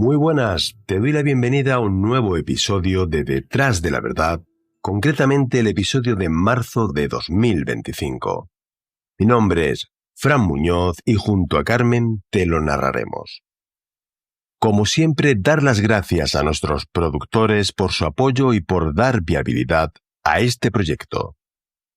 Muy buenas, te doy la bienvenida a un nuevo episodio de Detrás de la Verdad, concretamente el episodio de marzo de 2025. Mi nombre es Fran Muñoz y junto a Carmen te lo narraremos. Como siempre, dar las gracias a nuestros productores por su apoyo y por dar viabilidad a este proyecto.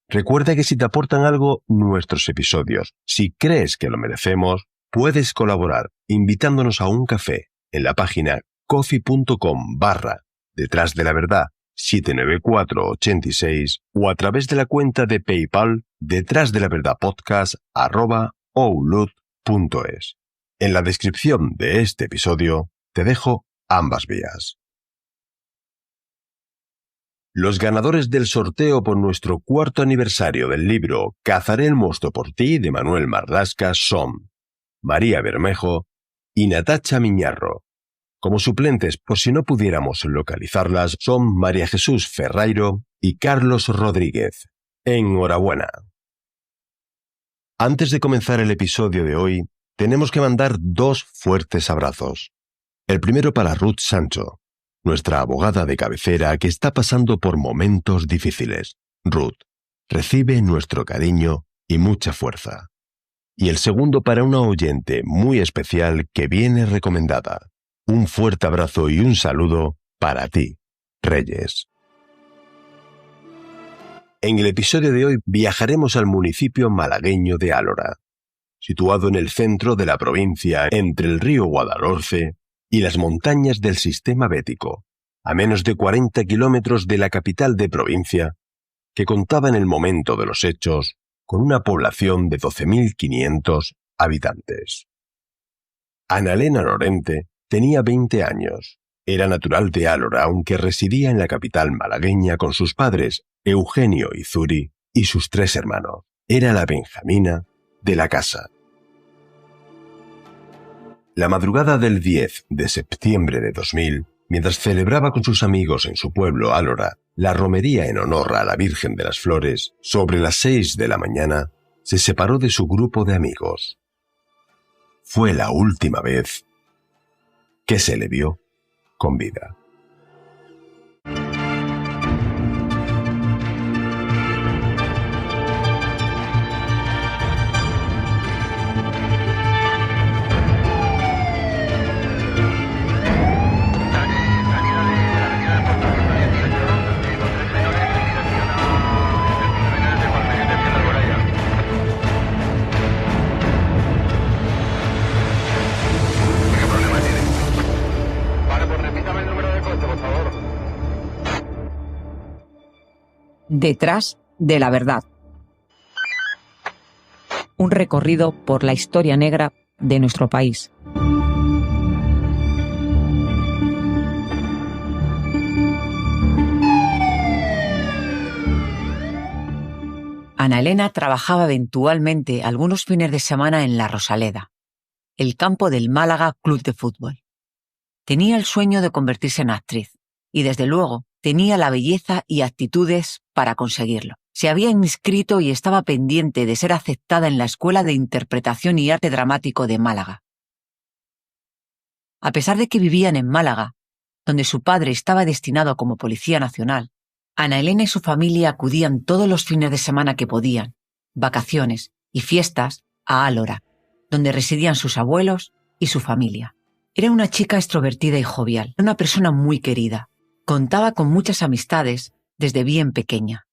Recuerda que si te aportan algo nuestros episodios, si crees que lo merecemos, puedes colaborar invitándonos a un café en la página coffee.com/detrás de la verdad 79486 o a través de la cuenta de PayPal detrás de la verdad podcast@outlook.es. En la descripción de este episodio te dejo ambas vías. Los ganadores del sorteo por nuestro 4º aniversario del libro Cazaré el monstruo por ti de Manuel Marlasca son María Bermejo y Natacha Miñarro. Como suplentes, por si no pudiéramos localizarlas, son María Jesús Ferrairo y Carlos Rodríguez. ¡Enhorabuena! Antes de comenzar el episodio de hoy, tenemos que mandar 2 fuertes abrazos. El primero para Ruth Sancho, nuestra abogada de cabecera que está pasando por momentos difíciles. Ruth, recibe nuestro cariño y mucha fuerza. Y el segundo para una oyente muy especial que viene recomendada. Un fuerte abrazo y un saludo para ti, Reyes. En el episodio de hoy viajaremos al municipio malagueño de Álora, situado en el centro de la provincia entre el río Guadalhorce y las montañas del sistema bético, a menos de 40 kilómetros de la capital de provincia, que contaba en el momento de los hechos con una población de 12.500 habitantes. Ana Elena Lorente tenía 20 años. Era natural de Álora, aunque residía en la capital malagueña con sus padres, Eugenio y Zuri, y sus 3 hermanos. Era la benjamina de la casa. La madrugada del 10 de septiembre de 2000, mientras celebraba con sus amigos en su pueblo Álora la romería en honor a la Virgen de las Flores, sobre las 6 de la mañana, se separó de su grupo de amigos. Fue la última vez que se le vio con vida. Detrás de la verdad. Un recorrido por la historia negra de nuestro país. Ana Elena trabajaba eventualmente algunos fines de semana en La Rosaleda, el campo del Málaga Club de Fútbol. Tenía el sueño de convertirse en actriz y, desde luego, tenía la belleza y actitudes para conseguirlo. Se había inscrito y estaba pendiente de ser aceptada en la Escuela de Interpretación y Arte Dramático de Málaga. A pesar de que vivían en Málaga, donde su padre estaba destinado como Policía Nacional, Ana Elena y su familia acudían todos los fines de semana que podían, vacaciones y fiestas, a Álora, donde residían sus abuelos y su familia. Era una chica extrovertida y jovial, una persona muy querida. Contaba con muchas amistades desde bien pequeña.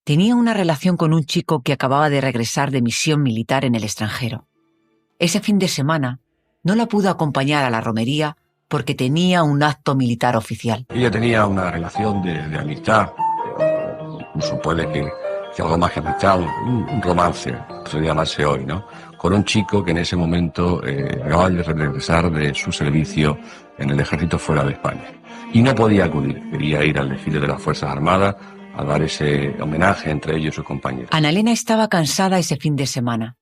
Tenía una relación con un chico que acababa de regresar de misión militar en el extranjero. Ese fin de semana no la pudo acompañar a la romería porque tenía un acto militar oficial. Ella tenía una relación de amistad, incluso puede que algo más que amistad, un romance, se llamase hoy, ¿no? Con un chico que en ese momento acababa de regresar de su servicio en el ejército fuera de España. Y no podía acudir, quería ir al desfile de las Fuerzas Armadas a dar ese homenaje entre ellos y sus compañeros. Ana Elena estaba cansada ese fin de semana.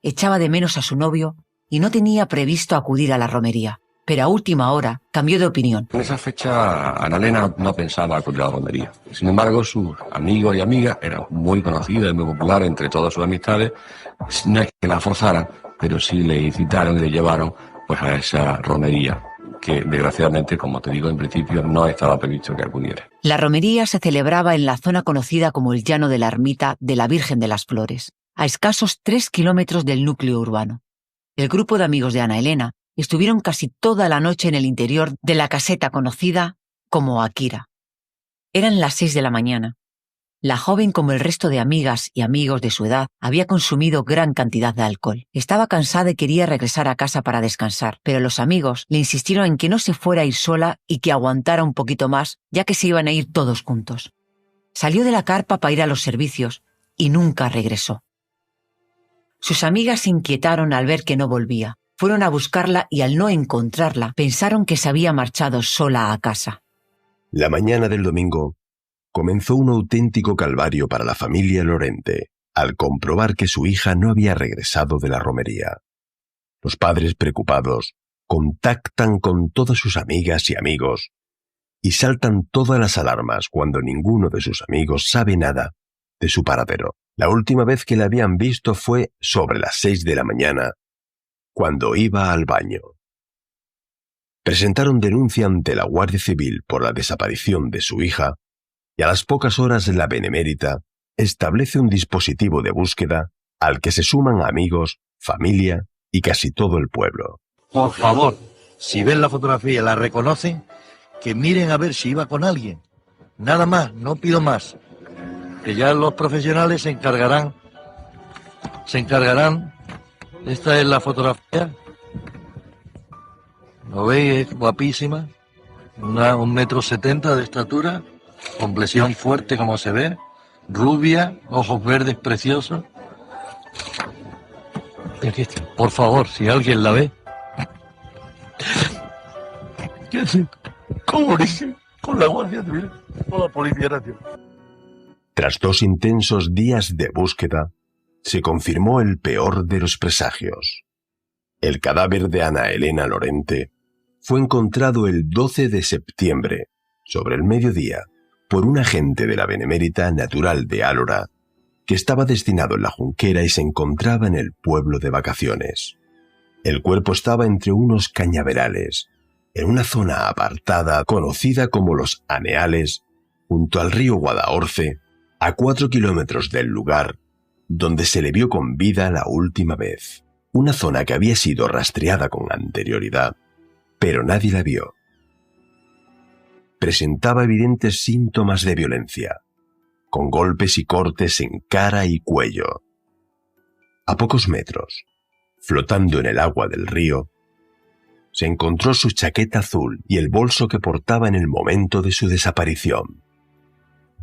Echaba de menos a su novio y no tenía previsto acudir a la romería, pero a última hora cambió de opinión. En esa fecha Ana Elena no pensaba acudir a la romería. Sin embargo, sus amigos y amigas eran muy conocidas y muy populares entre todas sus amistades. No es que la forzaran, pero sí le incitaron y le llevaron pues a esa romería. que desgraciadamente, como te digo en principio, no estaba previsto que acudiera. La romería se celebraba en la zona conocida como el Llano de la Ermita de la Virgen de las Flores, a escasos 3 kilómetros del núcleo urbano. El grupo de amigos de Ana Elena estuvieron casi toda la noche en el interior de la caseta conocida como Akira. Eran las 6 de la mañana. La joven, como el resto de amigas y amigos de su edad, había consumido gran cantidad de alcohol. Estaba cansada y quería regresar a casa para descansar, pero los amigos le insistieron en que no se fuera a ir sola y que aguantara un poquito más, ya que se iban a ir todos juntos. Salió de la carpa para ir a los servicios y nunca regresó. Sus amigas se inquietaron al ver que no volvía. Fueron a buscarla y al no encontrarla, pensaron que se había marchado sola a casa. La mañana del domingo comenzó un auténtico calvario para la familia Lorente, al comprobar que su hija no había regresado de la romería. Los padres, preocupados, contactan con todas sus amigas y amigos y saltan todas las alarmas cuando ninguno de sus amigos sabe nada de su paradero. La última vez que la habían visto fue sobre las 6 de la mañana, cuando iba al baño. Presentaron denuncia ante la Guardia Civil por la desaparición de su hija y a las pocas horas la Benemérita establece un dispositivo de búsqueda al que se suman amigos, familia y casi todo el pueblo. Por favor, si ven la fotografía y la reconocen, que miren a ver si iba con alguien. Nada más, no pido más. Que ya los profesionales se encargarán. Esta es la fotografía. ¿Lo veis? Es guapísima. 1,70 m de estatura. Complexión fuerte como se ve, rubia, ojos verdes preciosos. Y aquí está. Por favor, si alguien la ve. ¿Qué hace? ¿Cómo dice? Con la Guardia Civil, con la Policía Nacional. Tras 2 intensos días de búsqueda, se confirmó el peor de los presagios. El cadáver de Ana Elena Lorente fue encontrado el 12 de septiembre, sobre el mediodía, por un agente de la Benemérita natural de Álora, que estaba destinado en la Junquera y se encontraba en el pueblo de vacaciones. El cuerpo estaba entre unos cañaverales, en una zona apartada conocida como los Aneales, junto al río Guadalhorce, a 4 kilómetros del lugar donde se le vio con vida la última vez. Una zona que había sido rastreada con anterioridad, pero nadie la vio. Presentaba evidentes síntomas de violencia, con golpes y cortes en cara y cuello. A pocos metros, flotando en el agua del río, se encontró su chaqueta azul y el bolso que portaba en el momento de su desaparición.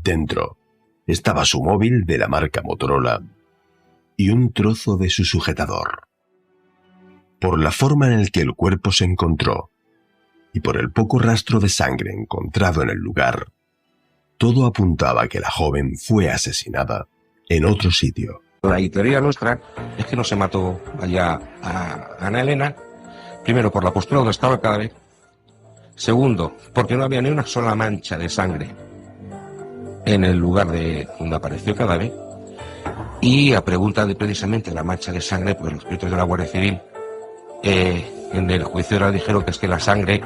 Dentro estaba su móvil de la marca Motorola y un trozo de su sujetador. Por la forma en la que el cuerpo se encontró y por el poco rastro de sangre encontrado en el lugar, todo apuntaba a que la joven fue asesinada en otro sitio. La teoría nuestra es que no se mató allá a Ana Elena, primero por la postura donde estaba el cadáver, segundo porque no había ni una sola mancha de sangre en el lugar de donde apareció el cadáver, y a pregunta de precisamente la mancha de sangre, pues los peritos de la Guardia Civil en el juicio ahora dijeron que es que la sangre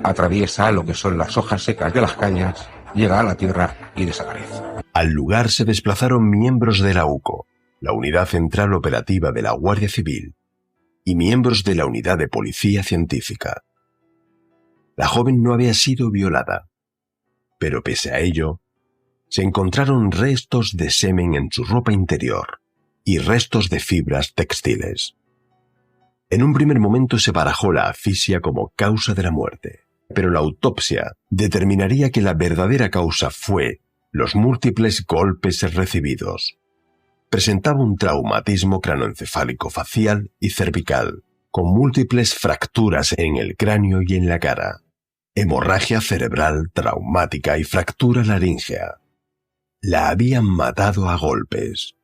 atraviesa lo que son las hojas secas de las cañas, llega a la tierra y desaparece. Al lugar se desplazaron miembros de la UCO, la Unidad Central Operativa de la Guardia Civil, y miembros de la Unidad de Policía Científica. La joven no había sido violada, pero pese a ello, se encontraron restos de semen en su ropa interior y restos de fibras textiles. En un primer momento se barajó la asfixia como causa de la muerte, pero la autopsia determinaría que la verdadera causa fue los múltiples golpes recibidos. Presentaba un traumatismo cranoencefálico facial y cervical, con múltiples fracturas en el cráneo y en la cara, hemorragia cerebral traumática y fractura laríngea. La habían matado a golpes,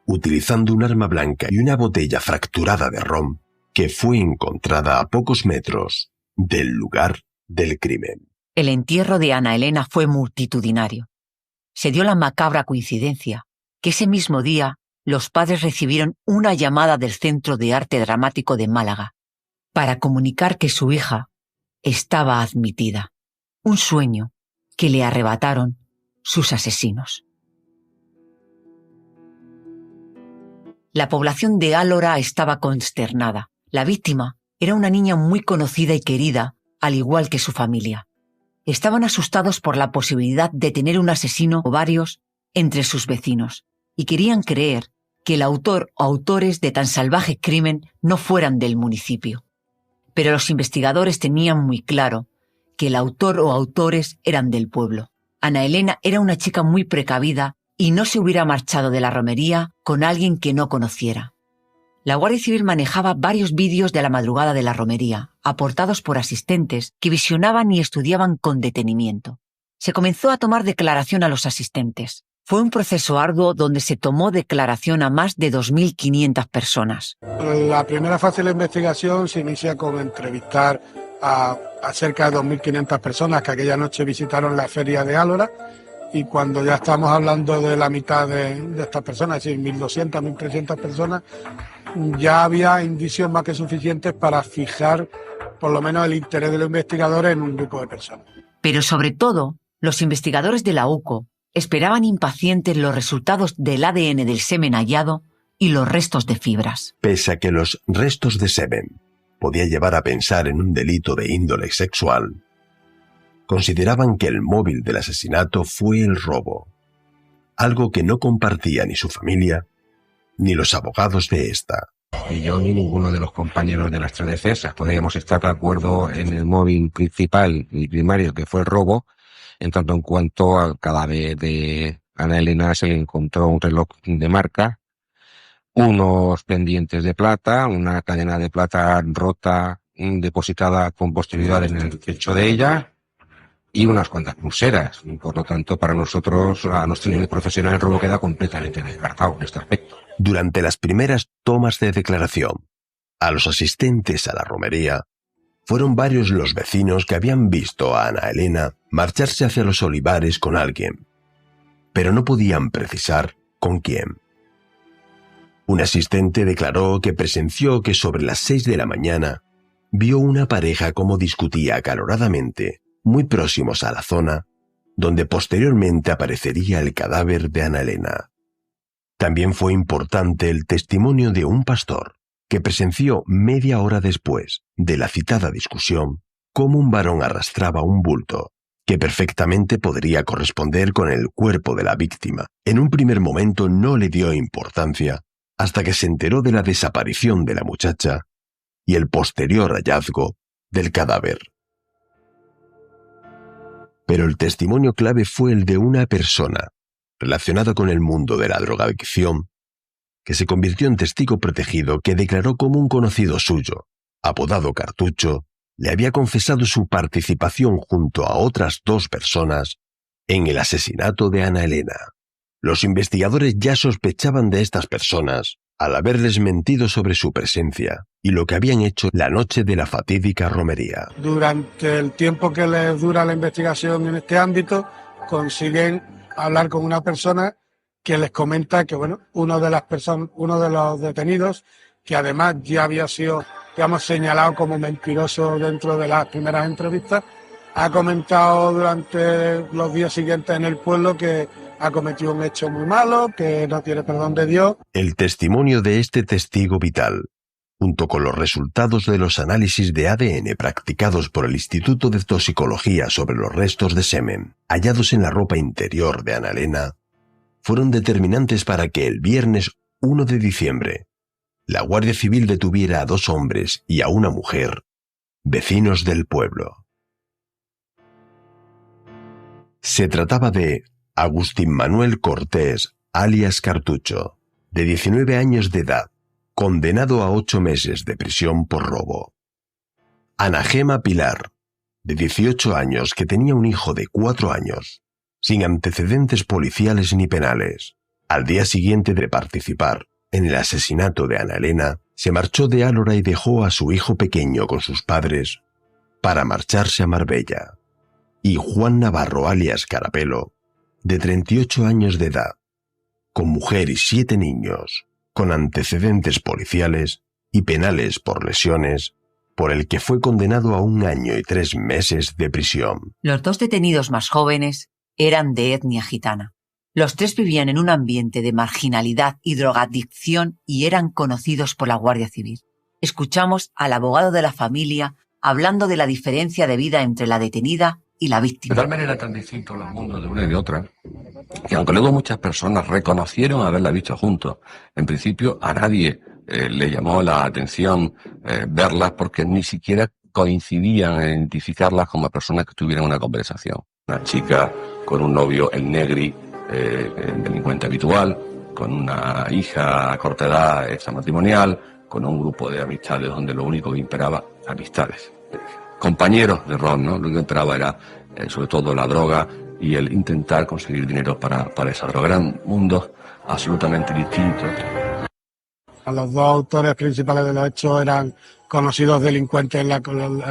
utilizando un arma blanca y una botella fracturada de ron que fue encontrada a pocos metros del lugar del crimen. El entierro de Ana Elena fue multitudinario. Se dio la macabra coincidencia que ese mismo día los padres recibieron una llamada del Centro de Arte Dramático de Málaga, para comunicar que su hija estaba admitida. Un sueño que le arrebataron sus asesinos. La población de Álora estaba consternada. La víctima era una niña muy conocida y querida, al igual que su familia. Estaban asustados por la posibilidad de tener un asesino o varios entre sus vecinos y querían creer que el autor o autores de tan salvaje crimen no fueran del municipio. Pero los investigadores tenían muy claro que el autor o autores eran del pueblo. Ana Elena era una chica muy precavida y no se hubiera marchado de la romería con alguien que no conociera. La Guardia Civil manejaba varios vídeos de la madrugada de la romería, aportados por asistentes que visionaban y estudiaban con detenimiento. Se comenzó a tomar declaración a los asistentes. Fue un proceso arduo donde se tomó declaración a más de 2.500 personas. La primera fase de la investigación se inicia con entrevistar a cerca de 2.500 personas que aquella noche visitaron la feria de Álora, y cuando ya estamos hablando de la mitad de estas personas, es decir, 1.200, 1.300 personas, ya había indicios más que suficientes para fijar por lo menos el interés de los investigadores en un grupo de personas. Pero sobre todo, los investigadores de la UCO esperaban impacientes los resultados del ADN del semen hallado y los restos de fibras. Pese a que los restos de semen podía llevar a pensar en un delito de índole sexual, consideraban que el móvil del asesinato fue el robo, algo que no compartía ni su familia ni los abogados de esta. Ni yo ni ninguno de los compañeros de las tres defensas podríamos estar de acuerdo en el móvil principal y primario, que fue el robo, en tanto en cuanto al cadáver de Ana Elena se le encontró un reloj de marca, unos pendientes de plata, una cadena de plata rota depositada con posterioridad en el pecho de ella y unas cuantas pulseras. Por lo tanto, para nosotros, a nuestro nivel profesional, el robo queda completamente descartado en este aspecto. Durante las primeras tomas de declaración a los asistentes a la romería, fueron varios los vecinos que habían visto a Ana Elena marcharse hacia los olivares con alguien, pero no podían precisar con quién. Un asistente declaró que presenció que sobre las 6 de la mañana vio una pareja como discutía acaloradamente muy próximos a la zona donde posteriormente aparecería el cadáver de Ana Elena. También fue importante el testimonio de un pastor que presenció media hora después de la citada discusión cómo un varón arrastraba un bulto que perfectamente podría corresponder con el cuerpo de la víctima. En un primer momento no le dio importancia hasta que se enteró de la desaparición de la muchacha y el posterior hallazgo del cadáver. Pero el testimonio clave fue el de una persona relacionada con el mundo de la drogadicción, que se convirtió en testigo protegido, que declaró cómo un conocido suyo, apodado Cartucho, le había confesado su participación junto a otras 2 personas en el asesinato de Ana Elena. Los investigadores ya sospechaban de estas personas al haberles mentido sobre su presencia y lo que habían hecho la noche de la fatídica romería. Durante el tiempo que les dura la investigación en este ámbito, consiguen hablar con una persona que les comenta que uno de los detenidos, que además ya había sido, señalado como mentiroso dentro de las primeras entrevistas, ha comentado durante los días siguientes en el pueblo que ha cometido un hecho muy malo, que no tiene perdón de Dios. El testimonio de este testigo vital, junto con los resultados de los análisis de ADN practicados por el Instituto de Toxicología sobre los restos de semen hallados en la ropa interior de Ana Elena, fueron determinantes para que el viernes 1 de diciembre la Guardia Civil detuviera a 2 hombres y a una mujer, vecinos del pueblo. Se trataba de Agustín Manuel Cortés, alias Cartucho, de 19 años de edad, condenado a 8 meses de prisión por robo. Ana Gema Pilar, de 18 años, que tenía un hijo de 4 años, sin antecedentes policiales ni penales. Al día siguiente de participar en el asesinato de Ana Elena, se marchó de Álora y dejó a su hijo pequeño con sus padres para marcharse a Marbella. Y Juan Navarro, alias Carapelo, de 38 años de edad, con mujer y 7 niños, con antecedentes policiales y penales por lesiones, por el que fue condenado a 1 año y 3 meses de prisión. Los 2 detenidos más jóvenes eran de etnia gitana. Los 3 vivían en un ambiente de marginalidad y drogadicción y eran conocidos por la Guardia Civil. Escuchamos al abogado de la familia hablando de la diferencia de vida entre la detenida y la víctima. De tal manera tan distintos los mundos de una y de otra, que aunque luego muchas personas reconocieron haberla visto juntos, en principio a nadie le llamó la atención verlas porque ni siquiera coincidían en identificarlas como personas que tuvieran una conversación. Una chica con un novio, el negri, delincuente habitual, con una hija a corta edad extramatrimonial, con un grupo de amistades donde lo único que imperaba, amistades, compañeros de rol, ¿no? Lo que imperaba era sobre todo la droga y el intentar conseguir dinero para esa droga. Eran mundos absolutamente distintos. Los 2 autores principales de los hechos eran conocidos delincuentes en la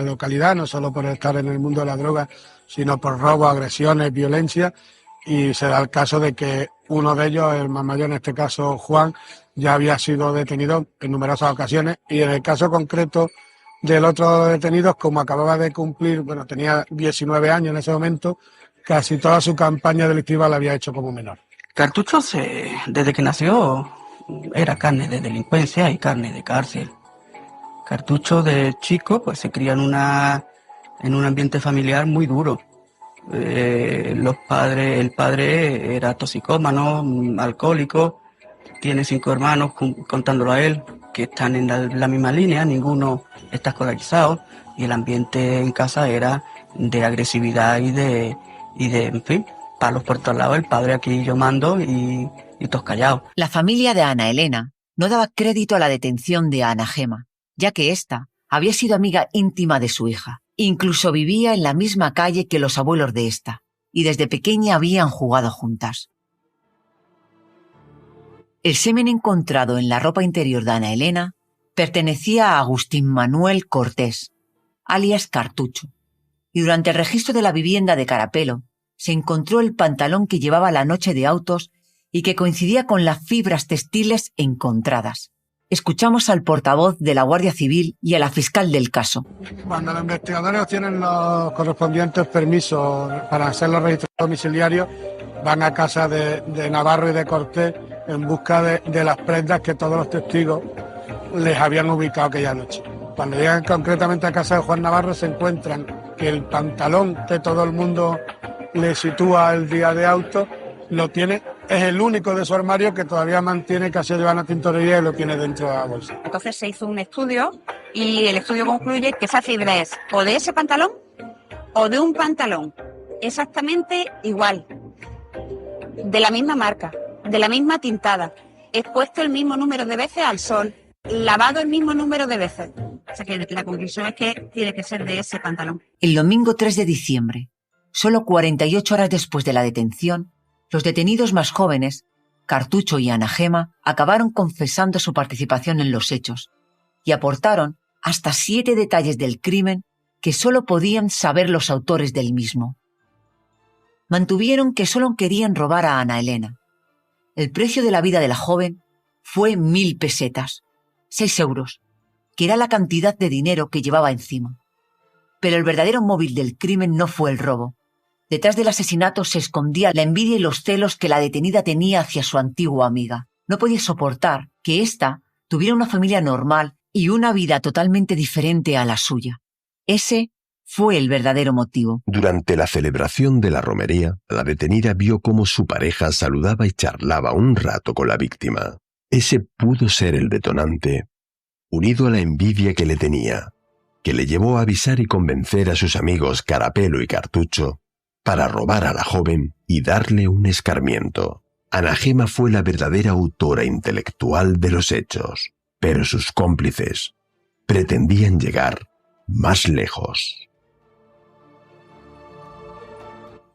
localidad, no solo por estar en el mundo de la droga, sino por robos, agresiones, violencia, y se da el caso de que uno de ellos, el más mayor en este caso Juan, ya había sido detenido en numerosas ocasiones, y en el caso concreto del otro detenido, como acababa de cumplir, tenía 19 años en ese momento, casi toda su campaña delictiva la había hecho como menor. Cartucho desde que nació era carne de delincuencia y carne de cárcel. Cartucho de chico pues se cría en un ambiente familiar muy duro. El padre era toxicómano, alcohólico, tiene 5 hermanos, contándolo a él, que están en la misma línea, ninguno está escolarizado, y el ambiente en casa era de agresividad y de en fin, palos por todos lados, el padre aquí yo mando y todos callados. La familia de Ana Elena no daba crédito a la detención de Ana Gema, ya que ésta había sido amiga íntima de su hija. Incluso vivía en la misma calle que los abuelos de ésta, y desde pequeña habían jugado juntas. El semen encontrado en la ropa interior de Ana Elena pertenecía a Agustín Manuel Cortés, alias Cartucho, y durante el registro de la vivienda de Carapelo se encontró el pantalón que llevaba la noche de autos y que coincidía con las fibras textiles encontradas. Escuchamos al portavoz de la Guardia Civil y a la fiscal del caso. Cuando los investigadores obtienen los correspondientes permisos para hacer los registros domiciliarios, van a casa de Navarro y de Cortés en busca de las prendas que todos los testigos les habían ubicado aquella noche. Cuando llegan concretamente a casa de Juan Navarro se encuentran que el pantalón que todo el mundo le sitúa el día de auto lo tiene, es el único de su armario que todavía mantiene, que ha sido llevado a tintorería y lo tiene dentro de la bolsa. Entonces se hizo un estudio y el estudio concluye que esa fibra es o de ese pantalón o de un pantalón exactamente igual, de la misma marca, de la misma tintada, expuesto el mismo número de veces al sol, lavado el mismo número de veces. O sea que la conclusión es que tiene que ser de ese pantalón. El domingo 3 de diciembre, solo 48 horas después de la detención, los detenidos más jóvenes, Cartucho y Ana Gema, acabaron confesando su participación en los hechos y aportaron hasta 7 detalles del crimen que solo podían saber los autores del mismo. Mantuvieron que solo querían robar a Ana Elena. El precio de la vida de la joven fue 1.000 pesetas, 6 euros, que era la cantidad de dinero que llevaba encima. Pero el verdadero móvil del crimen no fue el robo. Detrás del asesinato se escondía la envidia y los celos que la detenida tenía hacia su antigua amiga. No podía soportar que ésta tuviera una familia normal y una vida totalmente diferente a la suya. Ese fue el verdadero motivo. Durante la celebración de la romería, la detenida vio cómo su pareja saludaba y charlaba un rato con la víctima. Ese pudo ser el detonante, unido a la envidia que le tenía, que le llevó a avisar y convencer a sus amigos Carapelo y Cartucho para robar a la joven y darle un escarmiento. Ana Gema fue la verdadera autora intelectual de los hechos, pero sus cómplices pretendían llegar más lejos.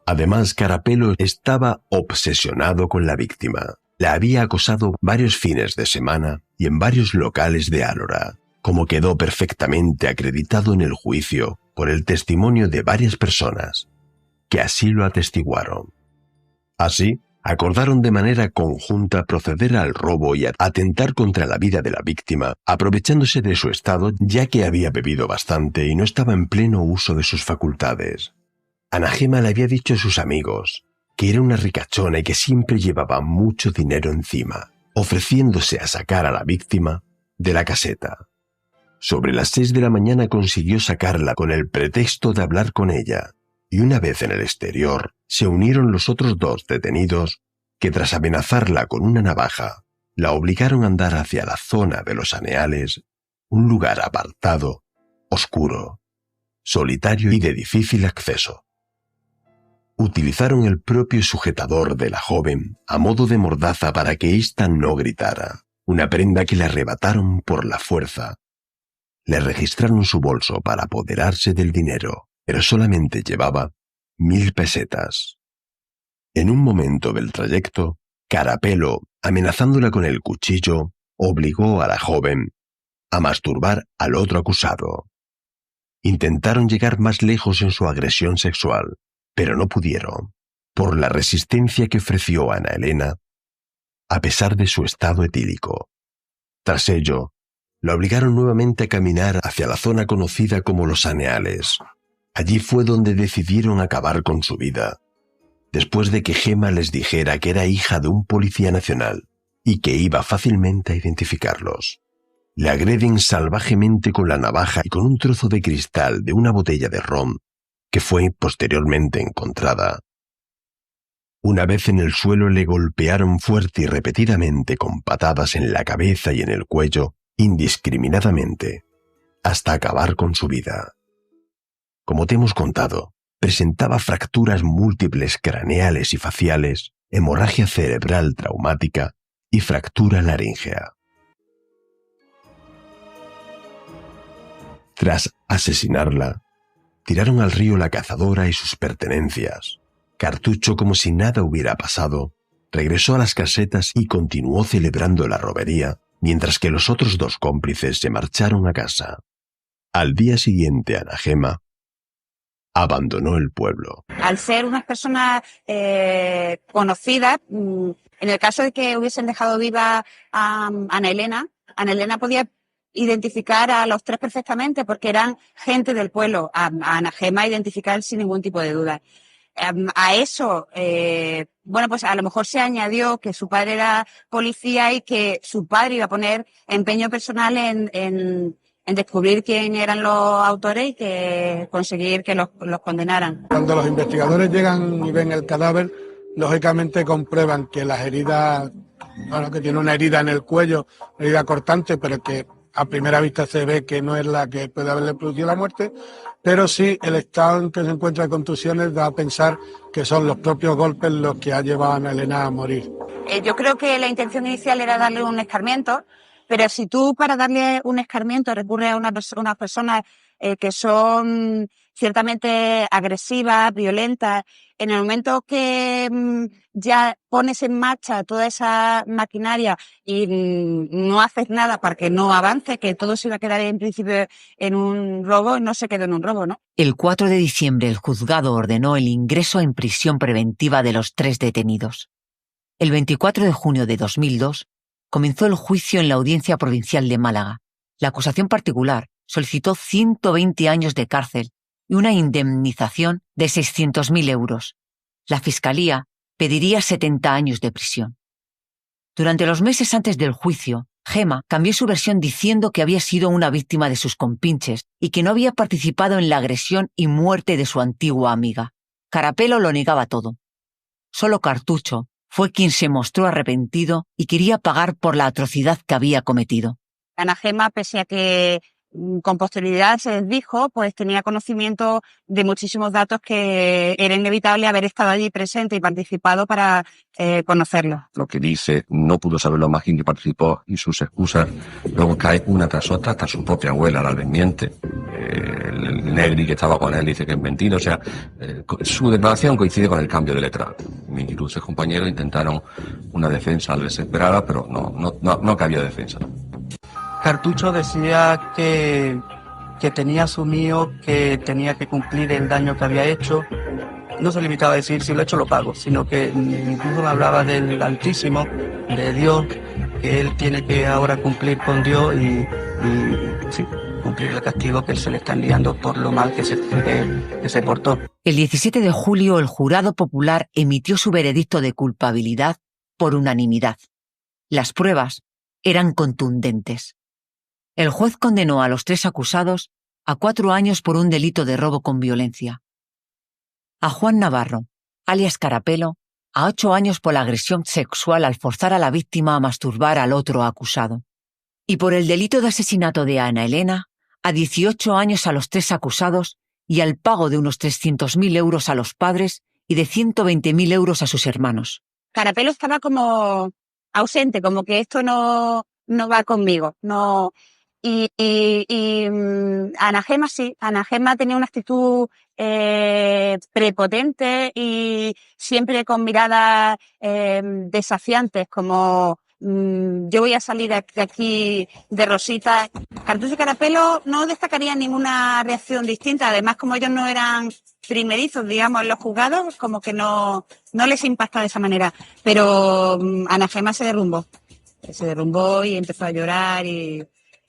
Además, Carapelo estaba obsesionado con la víctima. La había acosado varios fines de semana y en varios locales de Álora, como quedó perfectamente acreditado en el juicio por el testimonio de varias personas que así lo atestiguaron. Así, acordaron de manera conjunta proceder al robo y atentar contra la vida de la víctima, aprovechándose de su estado ya que había bebido bastante y no estaba en pleno uso de sus facultades. Ana Gema le había dicho a sus amigos que era una ricachona y que siempre llevaba mucho dinero encima, ofreciéndose a sacar a la víctima de la caseta. Sobre las 6 de la mañana consiguió sacarla con el pretexto de hablar con ella, y una vez en el exterior se unieron los otros 2 detenidos que tras amenazarla con una navaja, la obligaron a andar hacia la zona de los Aneales, un lugar apartado, oscuro, solitario y de difícil acceso. Utilizaron el propio sujetador de la joven a modo de mordaza para que ésta no gritara, una prenda que le arrebataron por la fuerza. Le registraron su bolso para apoderarse del dinero, pero solamente llevaba 1000 pesetas. En un momento del trayecto, Carapelo, amenazándola con el cuchillo, obligó a la joven a masturbar al otro acusado. Intentaron llegar más lejos en su agresión sexual, pero no pudieron, por la resistencia que ofreció Ana Elena, a pesar de su estado etílico. Tras ello, la obligaron nuevamente a caminar hacia la zona conocida como Los Aneales. Allí fue donde decidieron acabar con su vida, después de que Gema les dijera que era hija de un policía nacional y que iba fácilmente a identificarlos. Le agreden salvajemente con la navaja y con un trozo de cristal de una botella de ron que fue posteriormente encontrada. Una vez en el suelo le golpearon fuerte y repetidamente con patadas en la cabeza y en el cuello, indiscriminadamente, hasta acabar con su vida. Como te hemos contado, presentaba fracturas múltiples craneales y faciales, hemorragia cerebral traumática y fractura laríngea. Tras asesinarla, tiraron al río la cazadora y sus pertenencias. Cartucho, como si nada hubiera pasado, regresó a las casetas y continuó celebrando la robería, mientras que los otros 2 cómplices se marcharon a casa. Al día siguiente, Ana Gema abandonó el pueblo. Al ser unas personas conocidas, en el caso de que hubiesen dejado viva a Ana Elena podía identificar a los 3 perfectamente porque eran gente del pueblo. A Ana Gema identificar sin ningún tipo de duda. A eso, pues a lo mejor se añadió que su padre era policía y que su padre iba a poner empeño personal en descubrir quién eran los autores y que conseguir que los condenaran. Cuando los investigadores llegan y ven el cadáver, lógicamente comprueban que las heridas, que tiene una herida en el cuello, una herida cortante, pero que a primera vista se ve que no es la que puede haberle producido la muerte, pero sí el estado en que se encuentra de contusiones da a pensar que son los propios golpes los que ha llevado a Ana Elena a morir. Yo creo que la intención inicial era darle un escarmiento, pero si tú para darle un escarmiento recurres a unas personas que son ciertamente agresivas, violentas, en el momento que ya pones en marcha toda esa maquinaria y no haces nada para que no avance, que todo se iba a quedar en principio en un robo, no se quedó en un robo, ¿no? El 4 de diciembre el juzgado ordenó el ingreso en prisión preventiva de los 3 detenidos. El 24 de junio de 2002 comenzó el juicio en la Audiencia Provincial de Málaga. La acusación particular solicitó 120 años de cárcel y una indemnización de 600.000 euros. La Fiscalía pediría 70 años de prisión. Durante los meses antes del juicio, Gema cambió su versión diciendo que había sido una víctima de sus compinches y que no había participado en la agresión y muerte de su antigua amiga. Carapelo lo negaba todo. Solo Cartucho fue quien se mostró arrepentido y quería pagar por la atrocidad que había cometido. Ana Gema, pese a que con posterioridad se desdijo, pues tenía conocimiento de muchísimos datos que era inevitable haber estado allí presente y participado para conocerlos. Lo que dice, no pudo saberlo más quien participó y sus excusas luego caen una tras otra, hasta su propia abuela la desmiente. El Negri que estaba con él dice que es mentira, o sea, su declaración coincide con el cambio de letra. Mis ilustres compañeros intentaron una defensa desesperada, pero no cabía defensa. Cartucho decía que tenía asumido que tenía que cumplir el daño que había hecho no se limitaba a decir si lo he hecho lo pago, sino que incluso me hablaba del Altísimo, de Dios, que él tiene que ahora cumplir con Dios y sí, cumplir el castigo que él se le está enviando por lo mal que se portó. El 17 de julio el jurado popular emitió su veredicto de culpabilidad por unanimidad. Las pruebas eran contundentes. El juez condenó a los 3 acusados a 4 años por un delito de robo con violencia. A Juan Navarro, alias Carapelo, a 8 años por la agresión sexual al forzar a la víctima a masturbar al otro acusado. Y por el delito de asesinato de Ana Elena, a 18 años a los 3 acusados y al pago de unos 300.000 euros a los padres y de 120.000 euros a sus hermanos. Carapelo estaba como ausente, como que esto no va conmigo. No. Y Ana Gema sí, Ana Gema tenía una actitud prepotente y siempre con miradas desafiantes, como yo voy a salir de aquí de rosita. Cartucho y Carapelo no destacaría ninguna reacción distinta, además como ellos no eran primerizos, digamos, en los juzgados, como que no les impacta de esa manera, pero Ana Gema se derrumbó y empezó a llorar y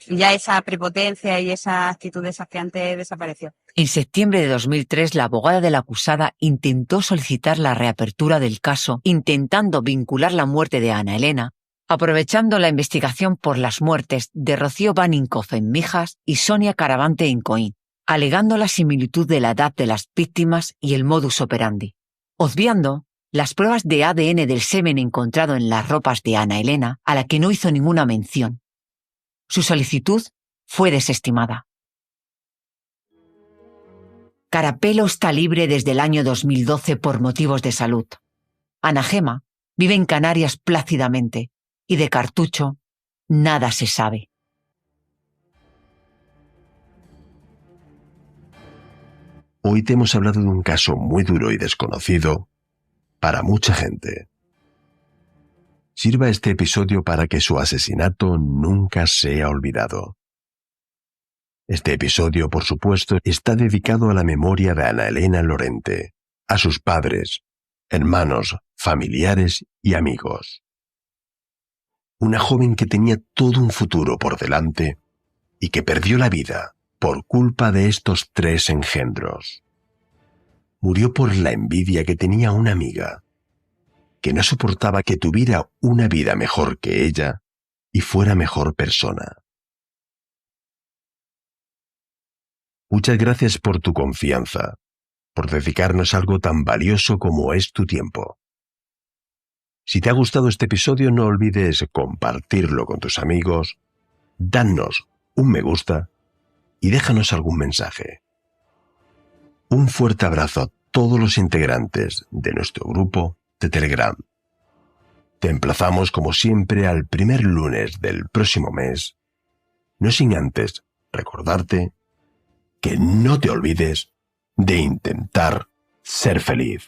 ya esa prepotencia y esa actitud desafiante desapareció. En septiembre de 2003, la abogada de la acusada intentó solicitar la reapertura del caso, intentando vincular la muerte de Ana Elena, aprovechando la investigación por las muertes de Rocío Baninkoff en Mijas y Sonia Caravante en Coín, alegando la similitud de la edad de las víctimas y el modus operandi, obviando las pruebas de ADN del semen encontrado en las ropas de Ana Elena, a la que no hizo ninguna mención. Su solicitud fue desestimada. Carapelo está libre desde el año 2012 por motivos de salud. Ana Gema vive en Canarias plácidamente y de Cartucho nada se sabe. Hoy te hemos hablado de un caso muy duro y desconocido para mucha gente. Sirva este episodio para que su asesinato nunca sea olvidado. Este episodio, por supuesto, está dedicado a la memoria de Ana Elena Lorente, a sus padres, hermanos, familiares y amigos. Una joven que tenía todo un futuro por delante y que perdió la vida por culpa de estos 3 engendros. Murió por la envidia que tenía una amiga, que no soportaba que tuviera una vida mejor que ella y fuera mejor persona. Muchas gracias por tu confianza, por dedicarnos algo tan valioso como es tu tiempo. Si te ha gustado este episodio, no olvides compartirlo con tus amigos, danos un me gusta y déjanos algún mensaje. Un fuerte abrazo a todos los integrantes de nuestro grupo de Telegram. Te emplazamos como siempre al primer lunes del próximo mes, no sin antes recordarte que no te olvides de intentar ser feliz.